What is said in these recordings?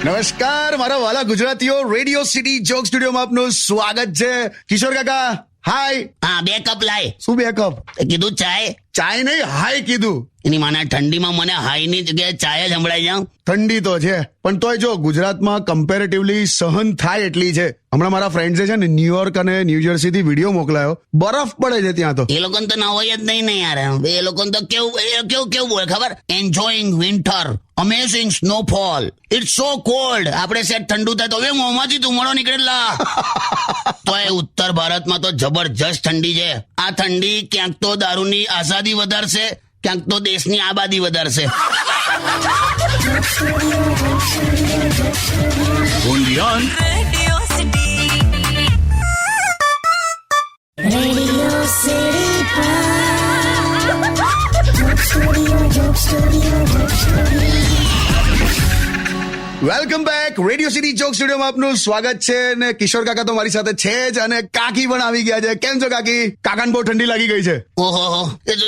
નમસ્કાર મારા વાલા ગુજરાતીઓ, રેડિયો સિટી જોક સ્ટુડિયોમાં આપનું સ્વાગત છે. કિશોર કાકા હાય. હા, 2 કપ લાય. શું 2 કપ? કીધું ચાય. ચાય નહીં, હાય કીધું. એની માના ઠંડીમાં મને હાઈ ની જગ્યાએ ચાય જ સંભળાઈ જાઉં. ઠંડી તો છે પણ તોય જો ગુજરાતમાં કમ્પેરેટિવલી સહન થાય એટલી છે. હમણાં મારા ફ્રેન્ડ્સે છે ને ન્યુયોર્ક અને ન્યુજર્સી થી વિડીયો મોકલાયો, બરફ પડે છે ત્યાં તો. એ લોકોને તો ના હોય જ નહીં ને યાર. એ લોકોને તો કેવું બોલે ખબર? Enjoying winter, amazing snowfall, it's so cold. આપણે સેટ ઠંડુ થાય તો હવે મોંમાંથી ધુમાડો નીકળેલા. તો એ ઉત્તર ભારતમાં તો જબરજસ્ત ઠંડી છે. આ ઠંડી ક્યાંક તો દારૂની આઝાદી વધારશે, ક્યાંક તો દેશની આબાદી વધારશે. Welcome back. Radio city joke સ્ટુડિયોમાં આપનું સ્વાગત છે. ને કિશોર કાકા તો મારી સાથે છે જ અને કાકી પણ આવી ગયા છે. કેમ છો કાકી? કાકાને બહુ ઠંડી લાગી ગઈ છે. ઓહો, એ તો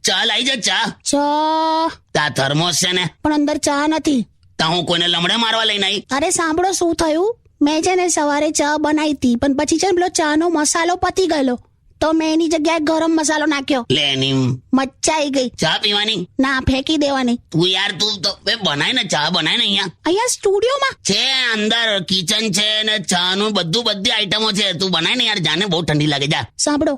ચા લાવી જા. ચા ચા તા થર્મોસ છે ને? પણ અંદર ચા નથી. તા હું કોઈને લમડે મારવા લઈને આવી? અરે સાંભળો શું થયું, મેં છે ને સવારે ચા બનાવી હતી પણ પછી છે ને પેલો ચા નો મસાલો પતી ગયેલો તો મેં એની જગ્યાએ ગરમ મસાલો નાખ્યો. લે એની મચ્ચાઈ ગઈ. ચા પીવાની ના, ફેંકી દેવાની. તું યાર, તું તો બનાય ને, ચા બનાય ને. અહીંયા સ્ટુડિયોમાં છે, અંદર કિચન છે ને ચા નું બધી આઈટમો છે. તું બનાય ને યાર, જાને બહુ ઠંડી લાગે. જા સાંભળો,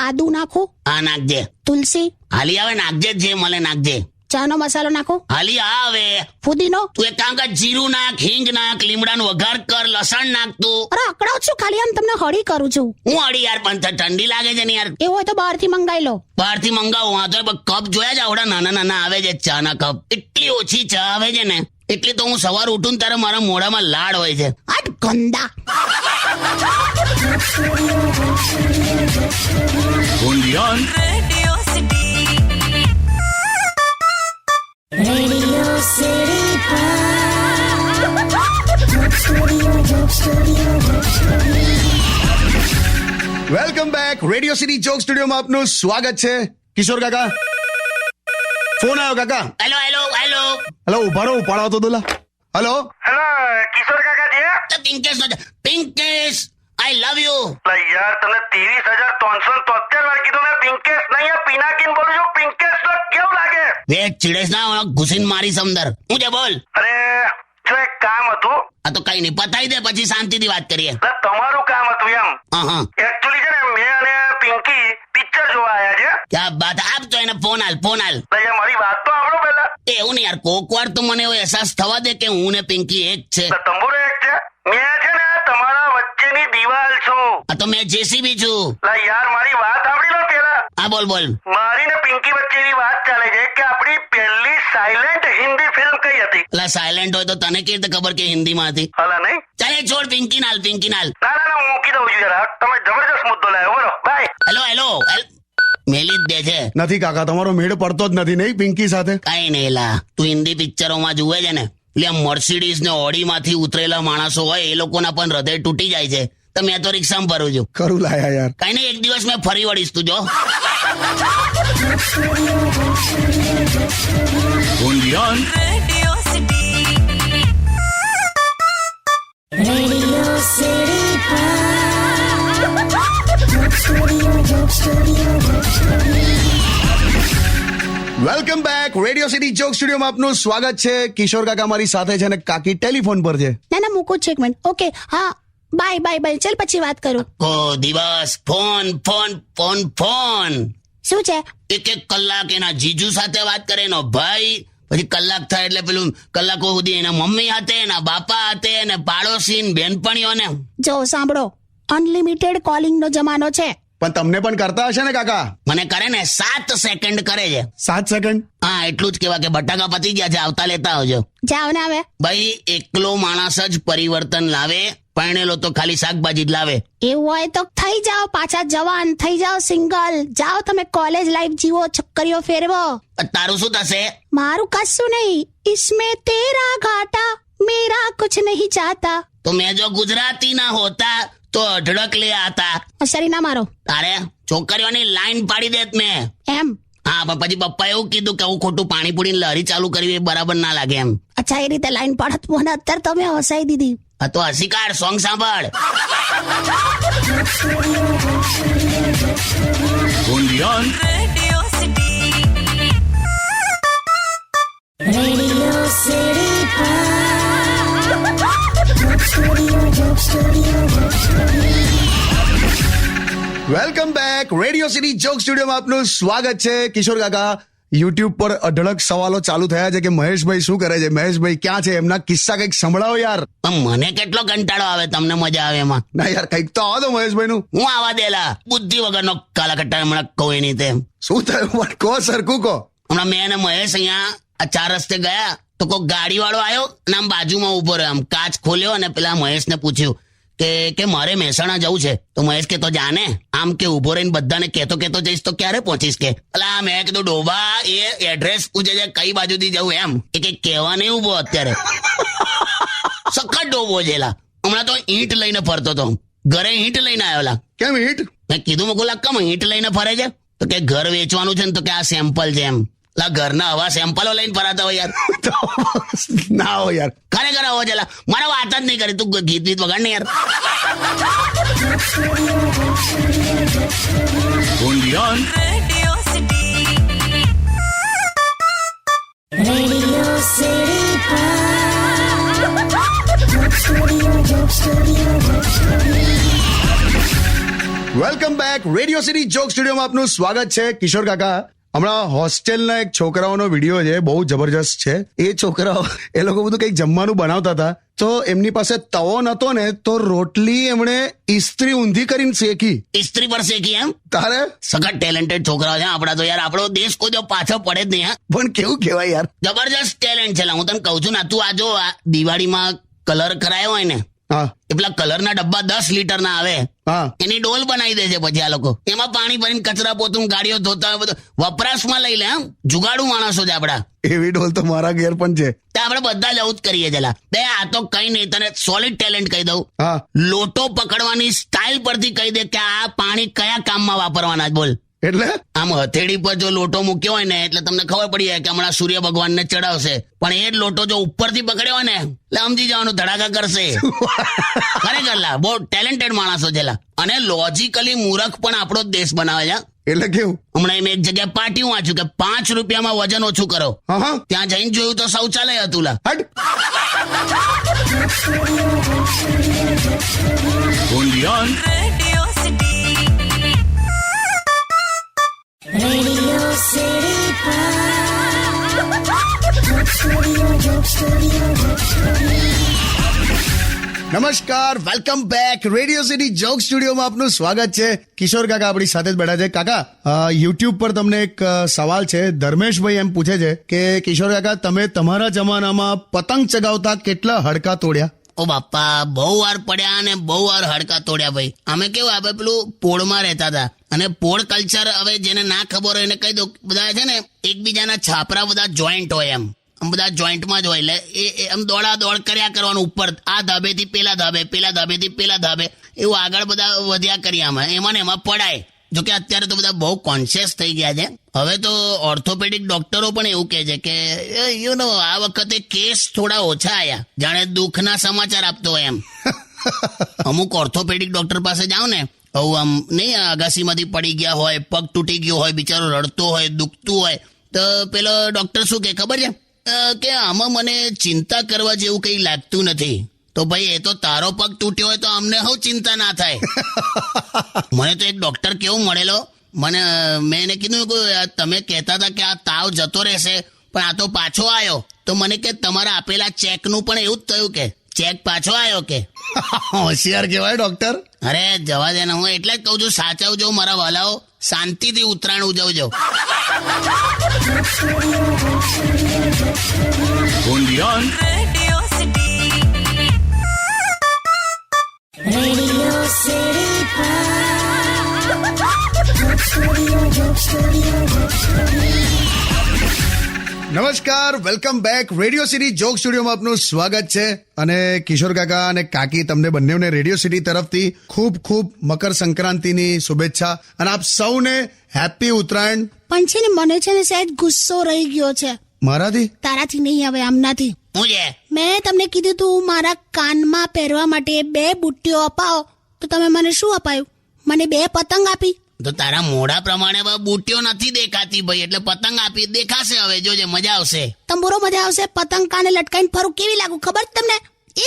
આદુ નાખો, આ નાખજે. તુલસી હાલી આવે નાખજે, જે મળે નાખજે. ચા નો મસાલો નાખો, હાલી આવે. ફુદીનો. તું એક કામ કર, જીરું નાખ, હિંગ નાખ, લીમડાનો વઘાર કર, લસણ નાખ. તું અરે અકડાવ છું, ખાલી આમ તમને હળી કરું છું. હું અડી યાર, પણ ઠંડી લાગે છે ને યાર. એવું હોય તો બહાર થી મંગાવી લો. બહારથી મંગાવું. હા તો કપ જોયા જ આવડા નાના આવે છે ચા ના કપ. એટલી ઓછી ચા આવે છે ને, એટલી તો હું સવાર ઉઠું ને ત્યારે મારા મોઢામાં લાડ હોય છે. આટ ગંદા. Welcome back. Radio city joke સ્ટુડિયોમાં આપનું સ્વાગત છે. કિશોર કાકા ફોન આવ્યો કાકા. Hello hello hello. હેલો, ઉભારો, ઉપાડો તો દોલા. હેલો હેલો કિશોર કાકા છે? પિંકેશ પિંકેશ, આઈ લવ યુ. યાર તમને 23,373 વાર કીધું મેં પિંકેશ નહીં, આ પિનાકીન બોલું છું. પિંકેશ તો કેવું લાગે? વે ચીડેશ ના, ઘુસીને મારી સમદર. હું જે બોલ. અરે જો એક કામ હતું. આ તો કઈ નહીં, પતાઈ દે પછી શાંતિથી વાત કરીએ. એટલે તમારું કામ હતું એમ? હા. એકચ્યુઅલી છે ને મેં અને પિંકી પિક્ચર જોવા આવ્યા છે. ક્યાં બાત. આપજો એને ફોન હાલ. એટલે મારી વાત તો સાંભળો પહેલા. એવું નહીં યાર, કોક વાર તો મને એવો અહેસાસ થવા દે કે હું ને પિંકી એક છે. તંબુરો એક છે. મેં છે ને તમારા વચ્ચેની દિવાલ છું. આ તો મેં જેસીબી છું. યાર મારી વાત સાંભળી લો પેલા. હા બોલ. મારી ને પિંકી વચ્ચેની વાત ચાલે છે કે આપણી પહેલી સાયલેન્ટ હિન્દી ફિલ્મ કઈ હતી? એટલે સાયલેન્ટ હોય તો તને કેવી રીતે ખબર કે હિન્દીમાં હતી? હલા નહીં. ચાલે છોડ, પિંકી નાલ. ના હું મૂકી દઉં છું યાર. તમે જબરજસ્ત મુદ્દો લાવ્યો. બોલો બાય. હેલો મેલી જ દે છે. નથી કાકા, તમારો મેળ પડતો જ નથી નહીં પિંકી સાથે. કઈ નહીં લા, તું હિન્દી પિક્ચરોમાં જુએ છે ને, એટલે મર્સિડીઝ ને ઓડી માંથી ઉતરેલા માણસો હોય એ લોકોના પણ હૃદય તૂટી જાય છે. તો મેં તો રિક્ષામાં ફરું છું. ખરું લાયા યાર. કઈ નહીં, એક દિવસ મેં ફરી વળીશ, તું જો. Welcome back. Radio city joke સ્ટુડિયોમાં આપનું સ્વાગત છે. કિશોર કાકા મારી સાથે છે અને કાકી ટેલિફોન પર છે. ના મૂકો છે, એક મિનિટ. ઓકે, હા, બાય. ચાલ પછી વાત કરું. કો દિવસ ફોન. શું છે? એક કલાક એના જીજુ સાથે વાત કરે એનો ભાઈ, પછી કલાક થાય એટલે પેલું કલાકો સુધી એના મમ્મી હાથે, એના બાપા હાથે, અને પાડોશી બેનપણીઓને. જો સાંભળો, અનલિમિટેડ કોલિંગ નો જમાનો છે. પણ તમને પણ કરતા હશે ને કાકા? મને કરે ને 7 સેકન્ડ કરે છે. 7 સેકન્ડ? હા, એટલું જ કેવા કે બટાકા પતી ગયા છે, આવતા લેતા આવજો. જાવ ને હવે. ભાઈ એકલો માણસ જ પરિવર્તન લાવે, પરણેલો તો ખાલી શાકભાજી જ લાવે. એવું હોય તો થઈ જાઓ પાછા જવાન, થઈ જાઓ સિંગલ, જાઓ તમે કોલેજ લાઈફ જીવો, છોકરીઓ ફેરવો. તારું શું થશે? મારું કશું નહીં. इसमें तेरा घाटा मेरा कुछ नहीं चाहता. तो मैं जो गुजराती ना होता तो अઢળક લે આતા. શરી ના મારો. તારે છોકરીઓની લાઈન પાડી દેત મેં. એમ હા પણ પછી પપ્પા એવું કીધું કે હું ખોટું પાણીપુરી લહેરી ચાલુ કરવી એ બરાબર ના લાગે એમ. અચ્છા, એ રીતે લાઈન પડત મને અત્યારે તમે હસાઈ દીધી. આ તો હસી કાઢ, સોંગ સાંભળ. Welcome back. Radio city joke સ્ટુડિયોમાં આપનું સ્વાગત છે. કિશોર કાકા, યુટ્યુબ પર અઢળક સવાલો ચાલુ થયા છે કે મહેશભાઈ શું કરે છે, મહેશભાઈ ક્યાં છે, એમના કિસ્સા કંઈક સંભળાવો યાર. પણ મને કેટલો કંટાળો આવે, તમને મજા આવે એમાં? ના યાર, કંઈક તો આવો તો મહેશભાઈ નું. હું આવા દેલા બુદ્ધિ વગરનો કાલાકટ્ટા હમણાં કહું એની તેમ. શું થયું પણ કહો સરખું કહો. હમણાં મેં અને મહેશ અહીંયા આ 4 રસ્તે ગયા તો કોઈ ગાડી વાળો આવ્યો અને આમ બાજુમાં ઉભો રહ્યો, આમ કાચ ખોલ્યો અને પેલા મહેશને પૂછ્યું કે મારે મહેસાણા જવું છે. તો મહેશ કે તો જાને, આમ કે ઉભો રહીને બધાને કેતો જઈશ તો ક્યારે પહોંચીશ કે. અલા મેં કીધું ડોબા એ એડ્રેસ પૂછે છે કઈ બાજુથી જવું એમ. એ કે કહેવા નહીં ઉભો અત્યારે. સખત ડોબો જેલા. હમણાં તો ઈંટ લઈને ફરતો હતો, ઘરે ઈંટ લઈને આવ્યો. કેમ હિટ? મેં કીધું મગુલા કેમ ઈંટ લઈને ફરે છે? તો કે ઘર વેચવાનું છે ને, તો કે આ સેમ્પલ છે એમ. ઘરના હવા સેમ્પલો લઈને ફરાતા હોય યાર. ના હો યાર, ખરેખર હો જેલા. મારે વાત જ નહીં કરી, તું ગીત વગાડ ને યાર. Welcome back. Radio city joke સ્ટુડિયોમાં આપનું સ્વાગત છે. કિશોર કાકા, હમણાં હોસ્ટેલના એક છોકરાઓનો વિડીયો છે, બહુ જબરજસ્ત છે. એ છોકરાઓ એ લોકો બધું કંઈક જમવાનું બનાવતા હતા, તો એમની પાસે તવો નતો ને, તો રોટલી એમણે ઇસ્ત્રી ઊંધી કરીને શેકી. ઇસ્ત્રી પર શેકી એમ? તારે સખત ટેલેન્ટેડ છોકરાઓ છે આપડા તો યાર. આપણો દેશ કોઈ જો પાછો પડે જ નહીં. હા, પણ કેવું કહેવાય યાર, જબરજસ્ત ટેલેન્ટ છે. હું તને કહું છું ને, તું આ જો આ દિવાળીમાં કલર કરાયો હોય ને, હા એ પેલા કલરના ડબ્બા 10 લીટરના આવે, હા, એની ડોલ બનાવી દે છે પછી આ લોકો. એમાં પાણી ભરીને કચરા પોતું ગાડીઓ ધોતા હોય, બધું વપરાશમાં લઈ લે. આમ જુગાડુ માણસો છે આપડા. એવી ડોલ તો મારા ઘેર પણ છે. આપણે બધા જ આવું જ કરીએ જલા. બે આ તો કઈ નહીં, તને સોલિડ ટેલેન્ટ કહી દઉં. હા, લોટો પકડવાની સ્ટાઇલ પરથી કહી દે કે આ પાણી કયા કામમાં વાપરવાના જ. બોલ. એટલે આમ હથેળી પર જો લોટો મૂક્યો હોય ને, એટલે તમને ખબર પડી જાય કે હમણાં સૂર્ય ભગવાનને ચડાવશે. પણ એ જ લોટો જો ઉપરથી પકડ્યો હોય ને, એટલે સમજી જવાનું ધડાકા કરશે. ખરેખર લા, બહુ ટેલેન્ટેડ માણસો છે લા. અને લોજિકલી મૂર્ખ પણ આપણો જ દેશ બનાવે છે. એટલે કેવું? હમણાં મેં એક જગ્યાએ પાટી વાંચ્યું કે 5 રૂપિયામાં વજન ઓછું કરો. હા, ત્યાં જઈને જોયું તો શૌચાલય હતું લા. હટ. નમસ્કાર, welcome back. Radio city joke સ્ટુડિયોમાં આપનું સ્વાગત છે. કિશોર કાકા આપણી સાથે જ બેઠા છે. કાકા, યુટ્યુબ પર તમને એક સવાલ છે. ધર્મેશભાઈ એમ પૂછે છે કે કિશોર કાકા, તમે તમારા જમાનામાં પતંગ ચગાવતા કેટલા હડકા તોડ્યા? ઓ બાપા, બહુ વાર પડ્યા અને બહુ વાર હડકા તોડ્યા ભાઈ. અમે કેવું, આપણે પેલું પોળમાં રહેતા હતા, અને પોળ કલ્ચર હવે જેને ના ખબર હોય એને કહી દો. બધા છે ને એકબીજાના છાપરા બધા જોઈન્ટ હોય, એમ બધા જોઈન્ટમાં જ હોય. એટલે એ આમ દોડા દોડ કર્યા કરવાનું ઉપર, આ ધાબેથી પેલા ધાબે, પેલા ધાબેથી પેલા ધાબે, એવું આગળ બધા વધ્યા કરીએ. એમાં ને એમાં પડાય. જોકે અત્યારે તો બધા બહુ કોન્શિયસ થઈ ગયા છે. હવે તો ઓર્થોપેડિક ડોક્ટરો પણ એવું કહે છે કે યુ નો આ વખતે કેસ થોડા ઓછા આવ્યા, જાણે દુઃખના સમાચાર આપતો હોય એમ. અમુક ઓર્થોપેડિક ડોક્ટર પાસે જાઓ ને, આમ નહીં અગાસીમાંથી પડી ગયા હોય, પગ તૂટી ગયો હોય, બિચારો રડતો હોય, દુખતું હોય, તો પેલો ડોક્ટર શું કે ખબર છે કે આમાં મને ચિંતા કરવા જેવું કંઈ લાગતું નથી. તો ભાઈ, એ તો તારો પગ તૂટ્યો હોય તો અમને હું ચિંતા ના થાય. મને તો એક ડોક્ટર કેવું મળેલો, મેં એને કીધું કે તમે કહેતા હતા કે આ તાવ જતો રહેશે, પણ આ તો પાછો આવ્યો. તો મને કે તમારા આપેલા ચેકનું પણ એવું જ થયું કે ચેક પાછો આવ્યો કે. હોશિયાર કહેવાય ડોક્ટર. અરે જવા દે ને, હું એટલે જ કહું છું, સાચવજો મારા વાલાઓ, શાંતિથી ઉત્તરાયણ ઉજવજો. નમસ્કાર, welcome back. Radio city joke સ્ટુડિયોમાં આપનું સ્વાગત છે. અને કિશોર કાકા અને કાકી, તમને બંનેને રેડિયો સિટી તરફથી ખૂબ ખૂબ મકર સંક્રાંતિની શુભેચ્છા. અને આપ સૌને હેપી ઉત્તરાયણ. પણ છે ને મને છે ને સહેજ ગુસ્સો રહી ગયો છે. મારાથી? તારાથી નહીં, હવે આમનાથી. હું છે મેં તમને કીધું તું મારા કાનમાં પહેરવા માટે 2 બુટ્ટીઓ અપાવો, તો તમે મને શું અપાયું? મને 2 પતંગ આપી. તો તારા મોઢા પ્રમાણે બુટ્ટીઓ નથી દેખાતી ભાઈ, એટલે પતંગ આપી દેખાશે. હવે જોજે, મજા આવશે. તંબુરો મજા આવશે. પતંગ કાને લટકાઈને ફરું કેવી લાગુ ખબર છે તમને?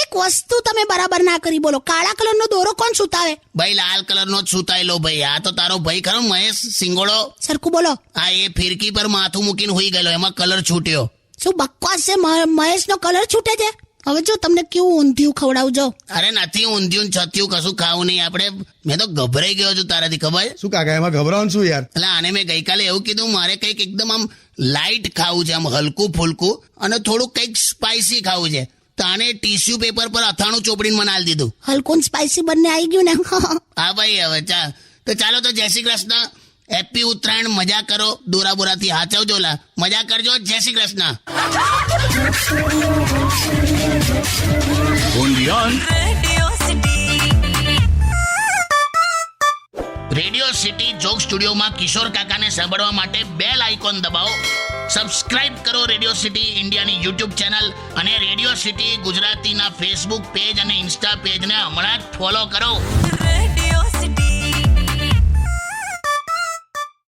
એક વસ્તુ તમે બરાબર ના કરી. બોલો, કાળા કલરનો દોરો કોણ સુતાવે? ભાઈ લાલ કલરનો જ સુતાયેલો ભાઈ. આ તો તારો ભાઈ ખરો મહેશ સિંગોડો. સરખું બોલો. આ એ ફિરકી પર માથું મૂકીને હોઈ ગયેલો, એમાં કલર છૂટ્યો. શું બકવાસ છે? મહેશનો કલર છૂટે છે? હવે જો તમને કેવું ઊંધિયું ખવડાવું જો. અરે નથી ઊંધિયું ને છત્યું કશું ખાવું નહીં આપણે. મેં તો ગભરાઈ ગયો છું તારાથી, ખબર? શું કાકા, એમાં ગભરાવાનું શું યાર? એટલે આને મેં ગઈકાલે એવું કીધું મારે કંઈક એકદમ આમ લાઇટ ખાવું છે, આમ હલકું ફૂલકું, અને થોડુંક કંઈક સ્પાઇસી ખાવું છે. તો આને ટિશ્યુ પેપર પર અથાણું ચોપડીને મને આલી દીધું. હલકું ને સ્પાઇસી બંને આવી ગયું ને. હા ભાઈ, હવે તો ચાલો તો જય શ્રી કૃષ્ણ. હેપી ઉત્તરાયણ. મજા કરો. દોરા બોરાથી હાચવજો લા. મજા કરજો. જય Shri Krishna. Radio city joke સ્ટુડિયોમાં કિશોર કાકાને સાંભળવા માટે બેલ આઇકોન દબાવો. સબસ્ક્રાઇબ કરો રેડિયો સિટી ઇન્ડિયાની યુટ્યુબ ચેનલ, અને રેડિયો સિટી ગુજરાતીના ફેસબુક પેજ અને ઇન્સ્ટા પેજને હમણાં જ ફોલો કરો.